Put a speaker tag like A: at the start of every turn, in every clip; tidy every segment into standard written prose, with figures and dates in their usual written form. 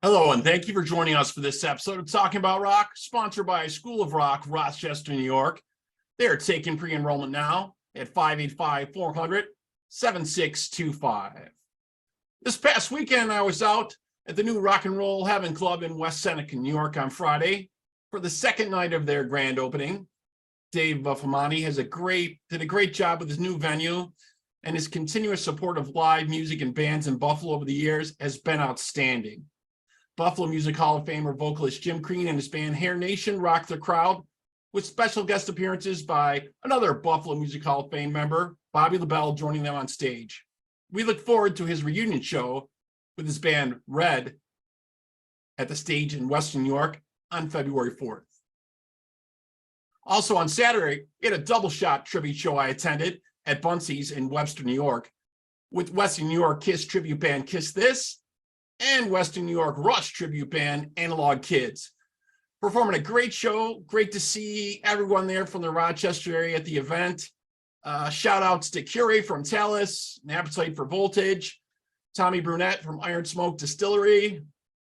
A: Hello, and thank you for joining us for this episode of Talking About Rock, sponsored by School of Rock, Rochester, New York. They are taking pre-enrollment now at 585-400-7625. This past weekend, I was out at the new Rock and Roll Heaven Club in West Seneca, New York on Friday for the second night of their grand opening. Dave Buffamani did a great job with his new venue, and his continuous support of live music and bands in Buffalo over the years has been outstanding. Buffalo Music Hall of Famer vocalist Jim Crean and his band Hair Nation rocked the crowd with special guest appearances by another Buffalo Music Hall of Fame member, Bobby LaBelle, joining them on stage. We look forward to his reunion show with his band Red at the stage in Western New York on February 4th. Also on Saturday, we had a double shot tribute show I attended at Bunsey's in Webster, New York, with Western New York Kiss tribute band Kiss This and Western New York Rush tribute band Analog Kids. Performing a great show. Great to see everyone there from the Rochester area at the event. Shout outs to Curie from Talus, An Appetite for Voltage, Tommy Brunette from Iron Smoke Distillery,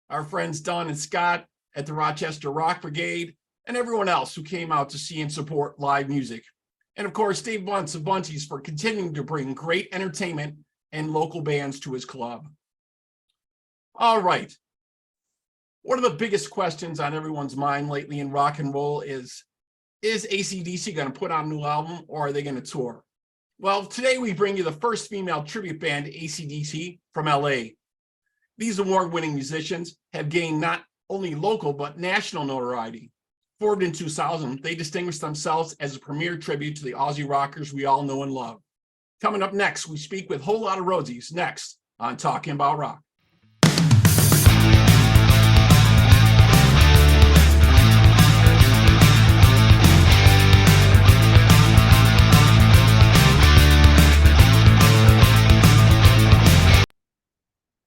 A: our friends Don and Scott at the Rochester Rock Brigade, and everyone else who came out to see and support live music. And of course, Dave Bunce of Bunties for continuing to bring great entertainment and local bands to his club. All right. One of the biggest questions on everyone's mind lately in rock and roll is AC/DC going to put out a new album, or are they going to tour? Well, today we bring you the first female tribute band to AC/DC from LA. These award-winning musicians have gained not only local but national notoriety. Formed in 2000, they distinguished themselves as a premier tribute to the Aussie rockers we all know and love. Coming up next, we speak with Lotta Rosies next on Talking About Rock.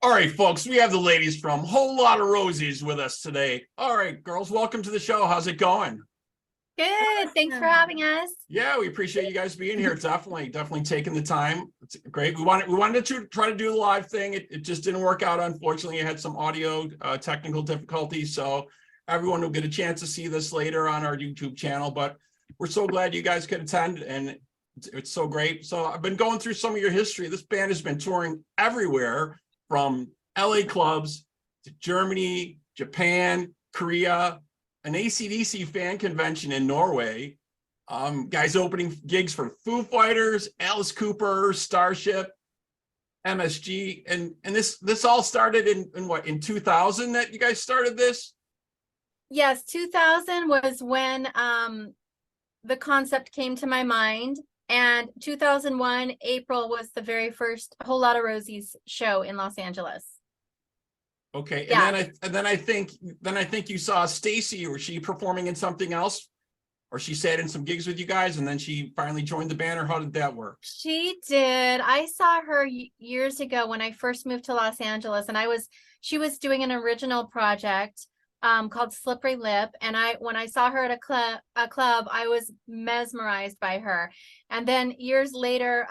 A: All right, folks, we have the ladies from Lotta Rosies with us today. All right, girls, welcome to the show. How's it going?
B: Good. Thanks for having us.
A: Yeah, we appreciate you guys being here. Definitely taking the time. It's great. We wanted to try to do the live thing. It just didn't work out. Unfortunately, it had some audio technical difficulties. So everyone will get a chance to see this later on our YouTube channel. But we're so glad you guys could attend, and it's so great. So I've been going through some of your history. This band has been touring everywhere, from LA clubs to Germany, Japan, Korea, an AC/DC fan convention in Norway, guys opening gigs for Foo Fighters, Alice Cooper, Starship, MSG, and this all started in 2000 that you guys started this?
B: Yes, 2000 was when the concept came to my mind. And 2001, April was the very first Lotta Rosies show in Los Angeles.
A: Okay, and
B: Yeah.
A: then I think you saw Stacy, or she performing in something else, or she sat in some gigs with you guys, and then she finally joined the band, or how did that work?
B: She did. I saw her years ago when I first moved to Los Angeles, and she was doing an original project called Slippery Lip, and when I saw her at a club, I was mesmerized by her. And then years later,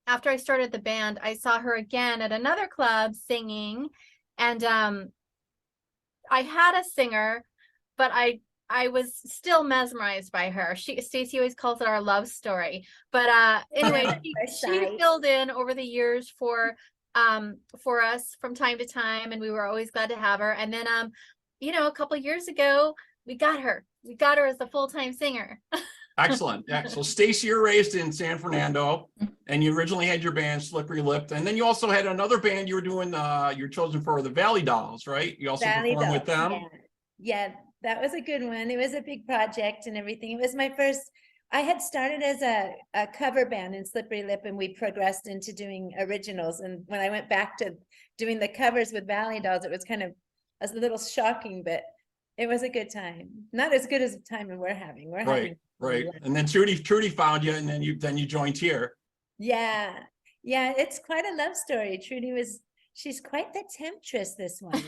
B: after I started the band, I saw her again at another club singing, and I had a singer, but I was still mesmerized by her. Stacy always calls it our love story, but anyway, she filled in over the years for us from time to time, and we were always glad to have her. And then a couple of years ago, we got her as a full-time singer.
A: Excellent. Yeah. So Stacy, you're raised in San Fernando, and you originally had your band Slippery Lip, and then you also had another band you were doing. You were chosen for the Valley Dolls, right? You also performed with them.
C: Yeah, that was a good one. It was a big project and everything. It was my first. I had started as a cover band in Slippery Lip, and we progressed into doing originals. And when I went back to doing the covers with Valley Dolls, it was kind of a little shocking, but it was a good time. Not as good as the time we're having.
A: Right. And then Trudy found you, and then you joined here.
C: Yeah, it's quite a love story. She's quite the temptress, this one.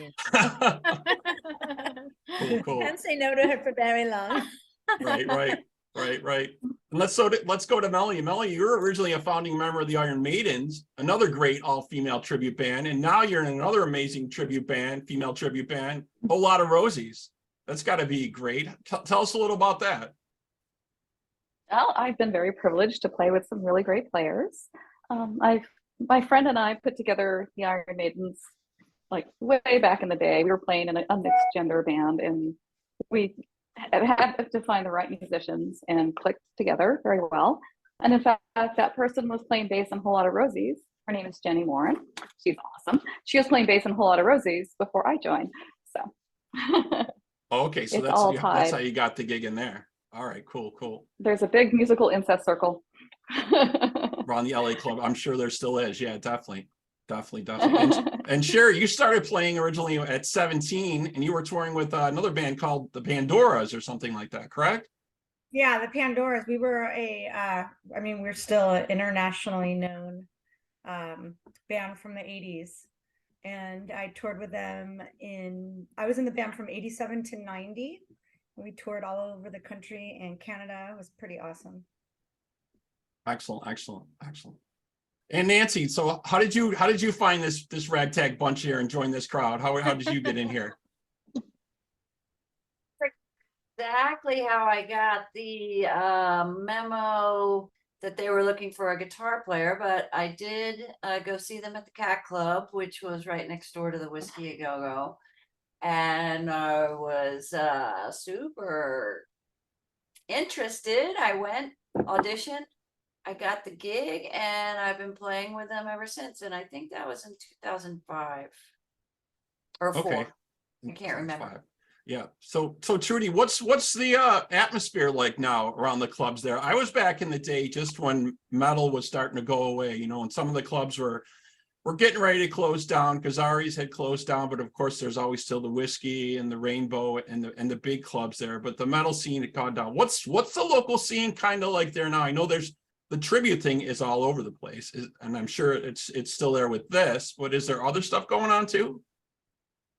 A: Cool.
C: Can't say no to her for very long.
A: Right. Right. And let's go to Melly. Melly, you're originally a founding member of the Iron Maidens, another great all-female tribute band, and now you're in another amazing tribute band, female tribute band, Lotta Rosies. That's got to be great. Tell us a little about that.
D: Well, I've been very privileged to play with some really great players. My friend and I put together the Iron Maidens like way back in the day. We were playing in a mixed gender band, and we had to find the right musicians and clicked together very well. And in fact, that person was playing bass in a whole lot of Rosies. Her name is Jenny Warren. She's awesome. She was playing bass in a whole lot of Rosies before I joined. So
A: Okay, so that's how you got the gig in there. All right, cool.
D: There's a big musical incest circle
A: around the LA club. I'm sure there still is. Yeah, definitely. And Sherry, you started playing originally at 17, and you were touring with another band called the Pandoras or something like that, correct?
E: Yeah, the Pandoras. We were we're still an internationally known band from the 80s. And I toured with them I was in the band from 87 to 90. We toured all over the country and Canada. It was pretty awesome.
A: Excellent. And Nancy, so how did you find this ragtag bunch here and join this crowd? How did you get in here?
F: Exactly how I got the memo that they were looking for a guitar player, but I did go see them at the Cat Club, which was right next door to the Whiskey a Go Go, and I was super interested. I went, auditioned, I got the gig, and I've been playing with them ever since. And I think that was in 2005 or 4.
A: Okay.
F: I can't remember.
A: Yeah. So Trudy, what's the atmosphere like now around the clubs there? I was back in the day just when metal was starting to go away, and some of the clubs were getting ready to close down because Ari's had closed down, but of course there's always still the Whiskey and the Rainbow and the big clubs there. But the metal scene had gone down. What's the local scene kind of like there now? I know there's the tribute thing is all over the place, and I'm sure it's still there with this, but is there other stuff going on too?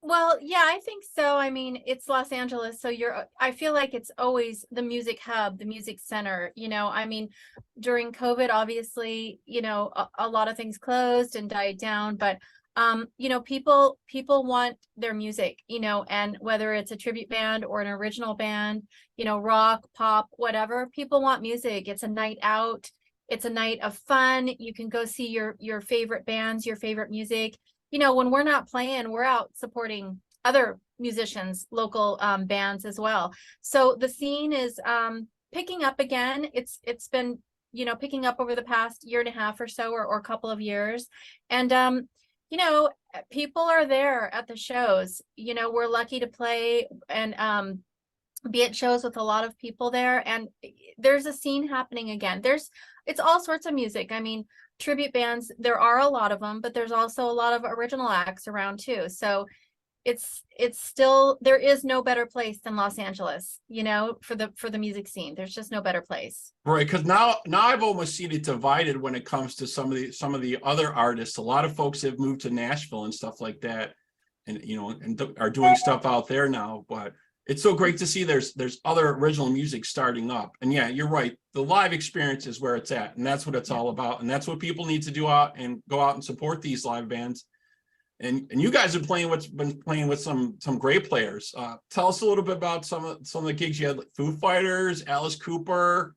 B: Well, yeah, I think so. I mean, it's Los Angeles, so I feel like it's always the music hub, the music center, I mean, during COVID, obviously, a lot of things closed and died down, but people want their music, and whether it's a tribute band or an original band, rock, pop, whatever, people want music. It's a night out. It's a night of fun. You can go see your favorite bands, your favorite music. When we're not playing, we're out supporting other musicians, local bands as well. So the scene is picking up again. It's been, picking up over the past year and a half or so, or a couple of years. And, people are there at the shows. We're lucky to play and be at shows with a lot of people there. And there's a scene happening again. It's all sorts of music. I mean, tribute bands, there are a lot of them, but there's also a lot of original acts around too. So it's still, there is no better place than Los Angeles, for the music scene. There's just no better place.
A: Right, because now I've almost seen it divided when it comes to some of the other artists. A lot of folks have moved to Nashville and stuff like that, and are doing stuff out there now. But it's so great to see there's other original music starting up. And yeah, you're right. The live experience is where it's at, and that's what it's all about. And that's what people need to do go out and support these live bands. And you guys have been playing with some great players. Tell us a little bit about some of the gigs you had, like Foo Fighters, Alice Cooper.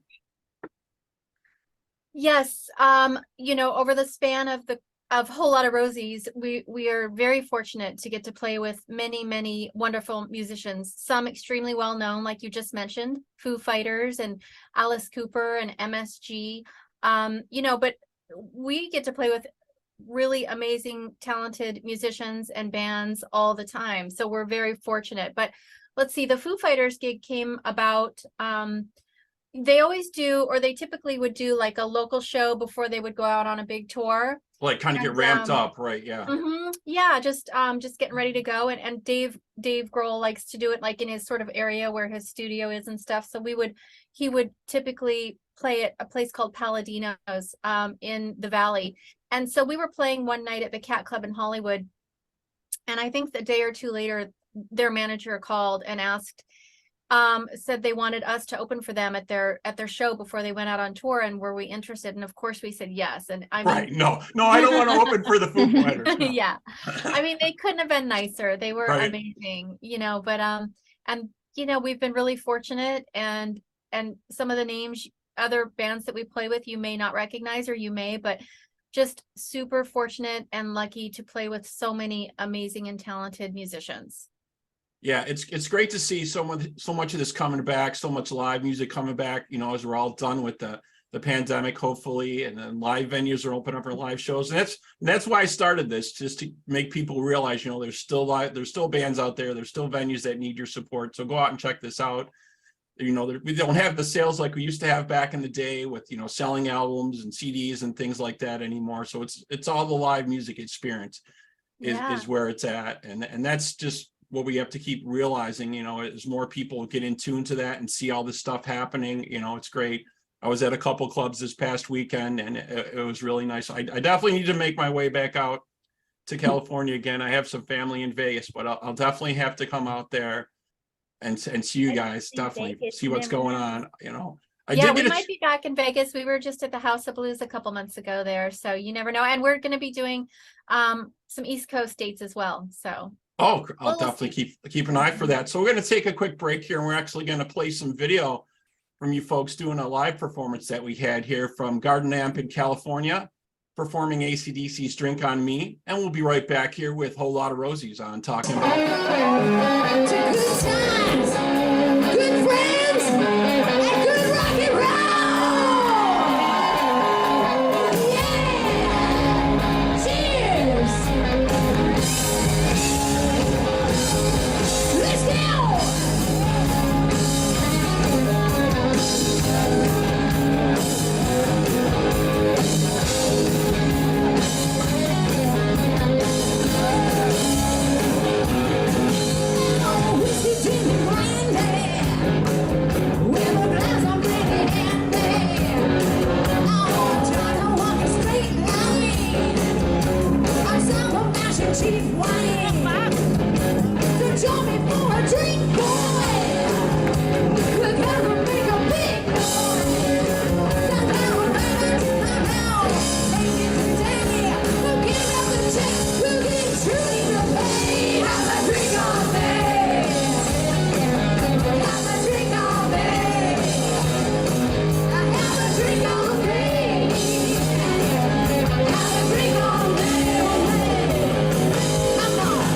B: Yes, over the span of Whole Lotta Rosies, we are very fortunate to get to play with many wonderful musicians, some extremely well known, like you just mentioned, Foo Fighters and Alice Cooper and MSG, but we get to play with really amazing, talented musicians and bands all the time. So we're very fortunate. But let's see, the Foo Fighters gig came about, they always do, or they typically would do like a local show before they would go out on a big tour.
A: Like kind of get ramped up, right? Yeah.
B: Yeah, just getting ready to go. And Dave Grohl likes to do it like in his sort of area where his studio is and stuff. So he would typically play at a place called Palladino's in the Valley. And so we were playing one night at the Cat Club in Hollywood. And I think the day or two later, their manager called and asked said they wanted us to open for them at their show before they went out on tour, and were we interested? And of course we said yes. And I mean,
A: Right. No, I don't want to open for the Foo Fighters. No.
B: yeah, I mean, they couldn't have been nicer. They were
A: Right.
B: amazing, but and we've been really fortunate, and some of the names, other bands that we play with, you may not recognize, or you may, but just super fortunate and lucky to play with so many amazing and talented musicians.
A: Yeah, it's great to see so much of this coming back, so much live music coming back, as we're all done with the pandemic, hopefully, and then live venues are open up for live shows. And that's why I started this, just to make people realize, there's still bands out there, there's still venues that need your support. So go out and check this out. We don't have the sales like we used to have back in the day with, selling albums and CDs and things like that anymore. So it's all the live music experience is where it's at. And that's just what we have to keep realizing, as more people get in tune to that and see all this stuff happening, it's great. I was at a couple clubs this past weekend, and it was really nice. I definitely need to make my way back out to California again. I have some family in Vegas, but I'll definitely have to come out there and see you guys, definitely
C: Vegas,
A: see what's
C: never
A: going
C: know.
A: on,
B: We might be back in Vegas. We were just at the House of Blues a couple months ago there, so you never know. And we're going to be doing some East Coast dates as well. So
A: I'll
B: we'll
A: definitely keep an eye for that. So we're going to take a quick break here, and we're actually going to play some video from you folks doing a live performance that we had here from Garden Amp in California, performing AC/DC's Drink on Me. And we'll be right back here with Whole Lotta Rosies on Talking About.
G: Good times, good friends, and good rock and roll. Yeah! Cheers! Let's go! Whiskey drinking brandy, with a glass of brandy handy. I'm trying to walk a straight line. I'm some of mashing cheap wine. So join me for a drink, boy. We're gonna make a big noise. Somehow, ladies and gentlemen, we'll give up the check. We'll get truly to pay. Have a drink on me. Have a drink on me. Have a drink on me. Have a drink on me. Come on.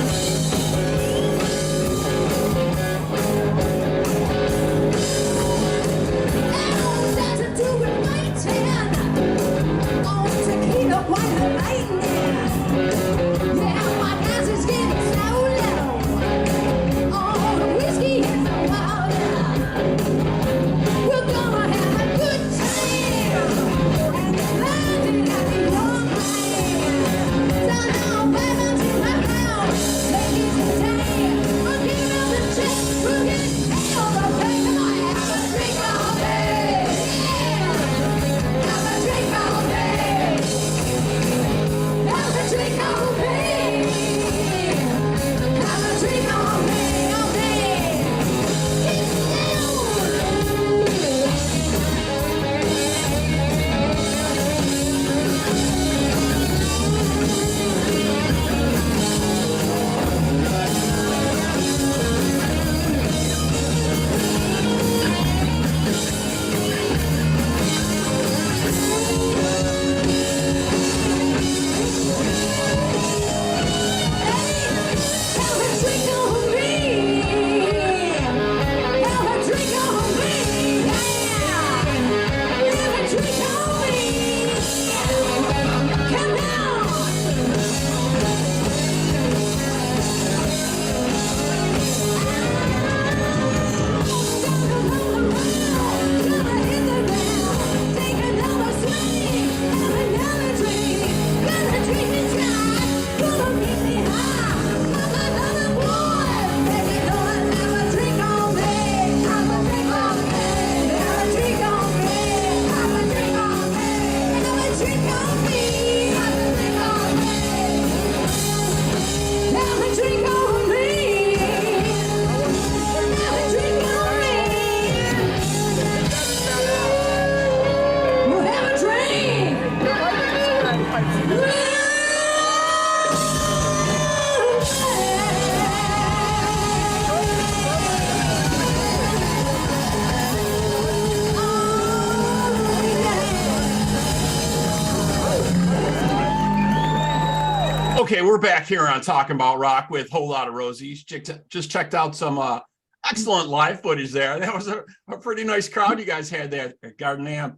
A: Okay, we're back here on Talking About Rock with Whole Lotta Rosies. Just checked out some excellent live footage there. That was a pretty nice crowd you guys had there at Garden Amp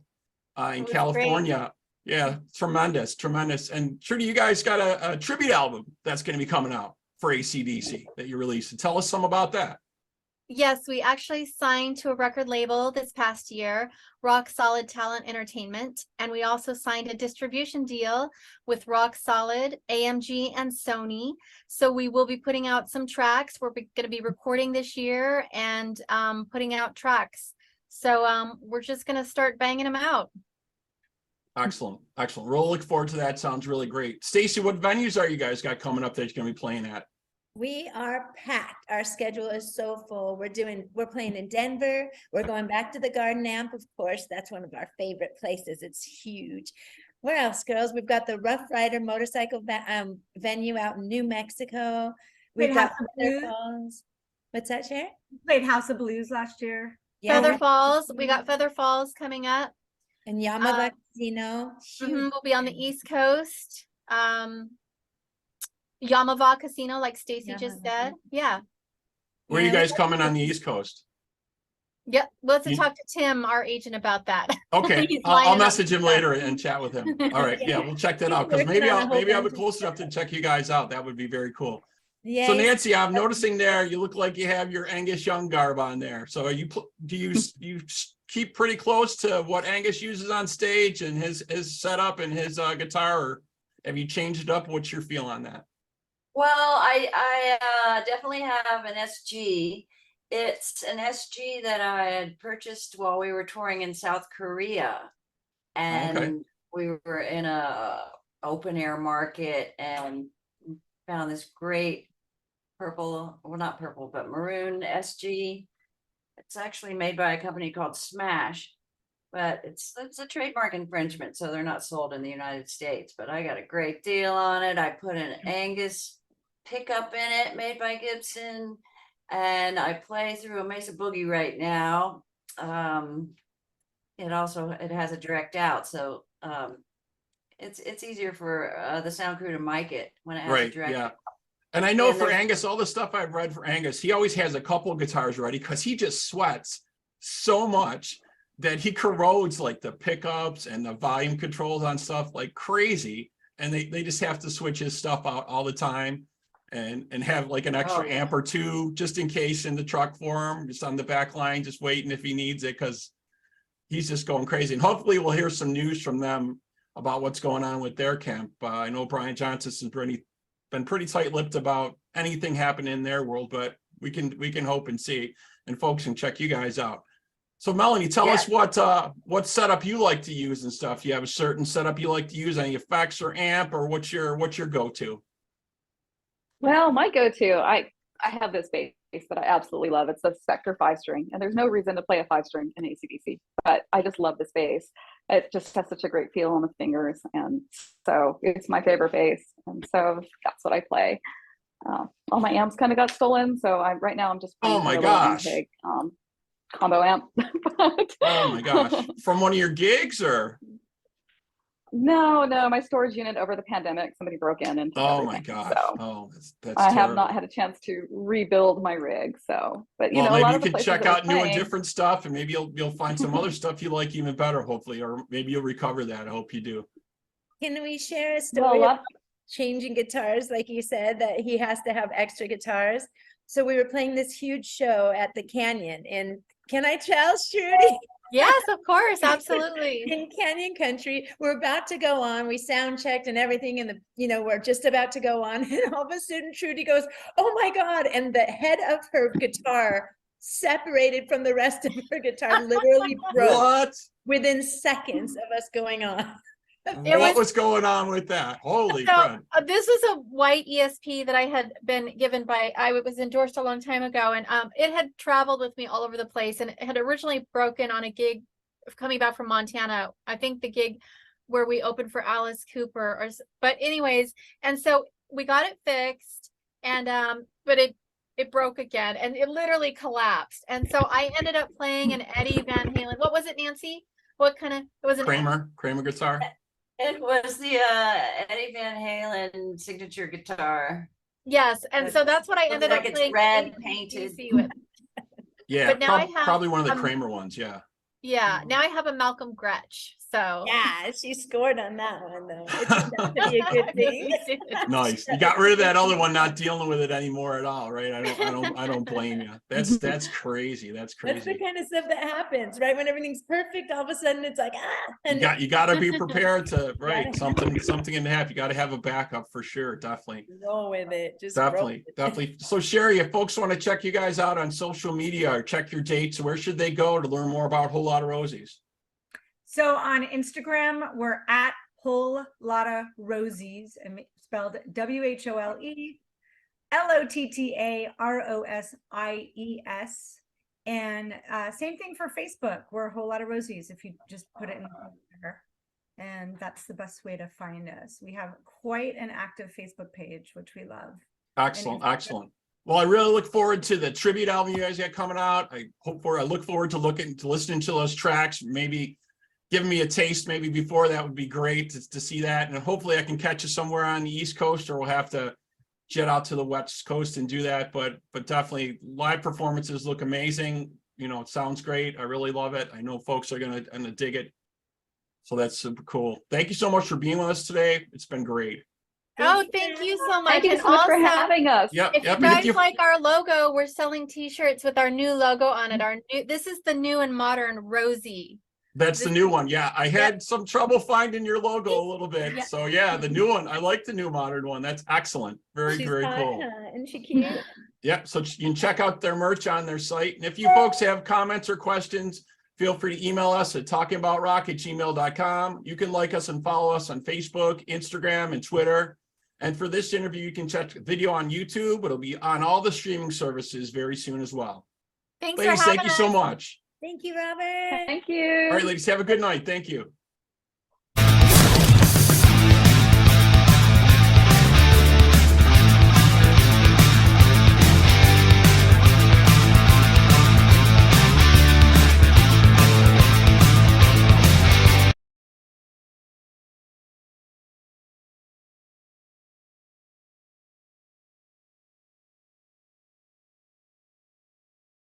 A: in
B: was
A: California. Yeah, tremendous, tremendous. And Trudy, you guys got a tribute album that's going to be coming out for AC/DC that you released. And tell us some about that.
B: Yes, we actually signed to a record label this past year, Rock Solid Talent Entertainment, and we also signed a distribution deal with Rock Solid, AMG, and Sony. So we will be putting out some tracks. We're going to be recording this year and putting out tracks. So we're just going to start banging them out.
A: Excellent, excellent. We'll look forward to that. Sounds really great. Stacy, what venues are you guys got coming up that you're going to be playing at?
C: We are packed. Our schedule is so full. We're playing in Denver. We're going back to the Garden Amp, of course. That's one of our favorite places. It's huge. Where else, girls? We've got the Rough Rider motorcycle venue out in New Mexico. We've
E: Played
C: got
E: House of
C: Feather
E: Blues.
C: Falls. What's that, Sharon?
E: Played House of Blues last year.
C: Yeah,
B: Feather Falls, we got Feather Falls coming up.
C: and Yamava Casino.
B: We'll be on the East Coast. Yamava Casino, like Stacy just
C: Yamava.
B: said. Yeah.
A: Where are you
C: Yeah,
A: guys coming on the East Coast?
B: Yep. We'll have to
A: You-
B: talk to Tim, our agent, about that.
A: Okay,
B: He's
A: I'll
B: lining up
A: message him
B: stuff.
A: later and chat with him. All right, yeah, we'll check that
C: He's
A: out because
C: working
A: maybe
C: on a whole
A: I'll be
C: bunch of
A: close enough to check you guys out. That would be very cool.
C: Yeah.
A: So Nancy, I'm noticing there you look like you have your Angus Young garb on there. So are you you keep pretty close to what Angus uses on stage and his setup and his guitar, or have you changed it up? What's your feel on that?
F: Well, I definitely have an SG. It's an SG that I had purchased while we were touring in South Korea. And we were in a open air market and found this great purple, well, not purple, but maroon SG. It's actually made by a company called Smash, but it's a trademark infringement, so they're not sold in the United States. But I got a great deal on it. I put an Angus pickup in it made by Gibson, and I play through a Mesa Boogie right now. It has a direct out, so it's easier for the sound crew to mic it when it has a
A: Right,
F: direct
A: yeah.
F: out.
A: And I know
F: And
A: for
F: there's-
A: Angus, all the stuff I've read for Angus, he always has a couple of guitars ready because he just sweats so much that he corrodes like the pickups and the volume controls on stuff like crazy. And they just have to switch his stuff out all the time and have like an extra
F: Oh.
A: amp or two just in case in the truck for him, just on the back line, just waiting if he needs it because he's just going crazy. And hopefully we'll hear some news from them about what's going on with their camp. I know Brian Johnson's been pretty tight-lipped about anything happening in their world, but we can hope and see, and folks can check you guys out. So Melanie, tell us what setup you like to use and stuff. You have a certain setup you like to use, any effects or amp, or what's your go-to?
D: Well, my go-to, I have this bass that I absolutely love. It's a Spectre 5-string, and there's no reason to play a 5-string in AC/DC, but I just love this bass. It just has such a great feel on the fingers, and so it's my favorite bass, and so that's what I play. All my amps kind of got stolen, so right now I'm just
A: Oh my gosh.
D: Ampeg, combo amp. But,
A: Oh my gosh, from one of your gigs or?
D: No, my storage unit over the pandemic, somebody broke in and took
A: Oh my
D: everything.
A: gosh,
D: So
A: oh, that's
D: I have
A: terrible.
D: not had a chance to rebuild my rig. So, but you
A: Well,
D: know, a
A: maybe
D: lot
A: you
D: of the
A: could
D: places
A: check
D: that we're
A: out new and
D: playing-
A: different stuff, and maybe you'll find some other stuff you like even better, hopefully, or maybe you'll recover that. I hope you do.
C: Can we share a
D: Well,
C: story
D: a
C: of
D: lot,
C: changing guitars, like you said, that he has to have extra guitars? So we were playing this huge show at the Canyon, and can I tell, Shruti?
B: Yes, of course. Absolutely.
C: In Canyon Country, we're about to go on. We sound checked and everything, and we're just about to go on, and all of a sudden, Trudy goes, "Oh my God!" And the head of her guitar separated from the rest of her guitar, literally broke
A: What?
C: within seconds of us going on.
A: What was going on with that? Holy
B: So
A: crap.
B: this is a white ESP that I had been given by, I was endorsed a long time ago, and it had traveled with me all over the place, and it had originally broken on a gig coming back from Montana. I think the gig where we opened for Alice Cooper, but anyways, and so we got it fixed, and but it broke again, and it literally collapsed, and so I ended up playing an Eddie Van Halen. What was it, Nancy? What kind of? It was an
A: Kramer guitar.
F: It was the Eddie Van Halen signature guitar.
B: Yes, and so that's what I
F: Looks
B: ended up
F: like it's
B: playing
F: red
B: AC/DC
F: painted.
B: with.
A: Yeah,
B: But now I have,
A: probably one of the
B: um,
A: Kramer ones. Yeah.
B: Yeah, now I have a Malcolm Gretsch, so.
C: Yeah, she scored on that one though. It turned out to be a good thing.
A: Nice. You got rid of that other one, not dealing with it anymore at all, right? I don't blame you. That's crazy. That's
C: That's the
A: crazy.
C: kind of stuff that happens, right? When everything's perfect, all of a sudden it's like,
A: You got to be prepared to, right?
C: Yeah.
A: Something can happen. You got to have a backup for sure. Definitely.
C: roll with it. Just roll
A: Definitely,
C: with it.
A: definitely. So Sherry, if folks want to check you guys out on social media or check your dates, where should they go to learn more about Whole Lotta Rosies?
E: So on Instagram, we're at Whole Lotta Rosies, and spelled WHOLELOTTAROSIES. And same thing for Facebook. We're Whole Lotta Rosies if you just put it in there. And that's the best way to find us. We have quite an active Facebook page, which we love.
A: Excellent,
E: Instagram.
A: excellent. Well, I really look forward to the tribute album you guys got coming out. I look forward to listening to those tracks, maybe giving me a taste maybe before. That would be great to see that. And hopefully I can catch you somewhere on the East Coast, or we'll have to jet out to the West Coast and do that. But definitely live performances look amazing. You know, it sounds great. I really love it. I know folks are gonna dig it. So that's super cool. Thank you so much for being with us today. It's been great.
B: Oh, thank you so much.
D: Thank you
B: And
D: so much for
B: also,
D: having us.
A: Yep.
B: if you
A: Yep.
B: guys like our logo, we're selling t-shirts with our new logo on it. This is the new and modern Rosie.
A: That's the new one. Yeah, I had some trouble finding your logo a little bit.
B: Yeah.
A: So yeah, the new one. I like the new modern one. That's excellent. Very,
C: She's
A: very
C: hot,
A: cool.
C: huh? Isn't she cute?
A: Yep. So you can check out their merch on their site. And if you folks have comments or questions, feel free to email us at talkingaboutrock@gmail.com. You can like us and follow us on Facebook, Instagram, and Twitter. And for this interview, you can check the video on YouTube. It'll be on all the streaming services very soon as well.
B: Thanks
A: Ladies,
B: for having
A: thank you
B: us.
A: so much.
C: Thank you, Robert.
D: Thank you.
A: All right, ladies, have a good night. Thank you.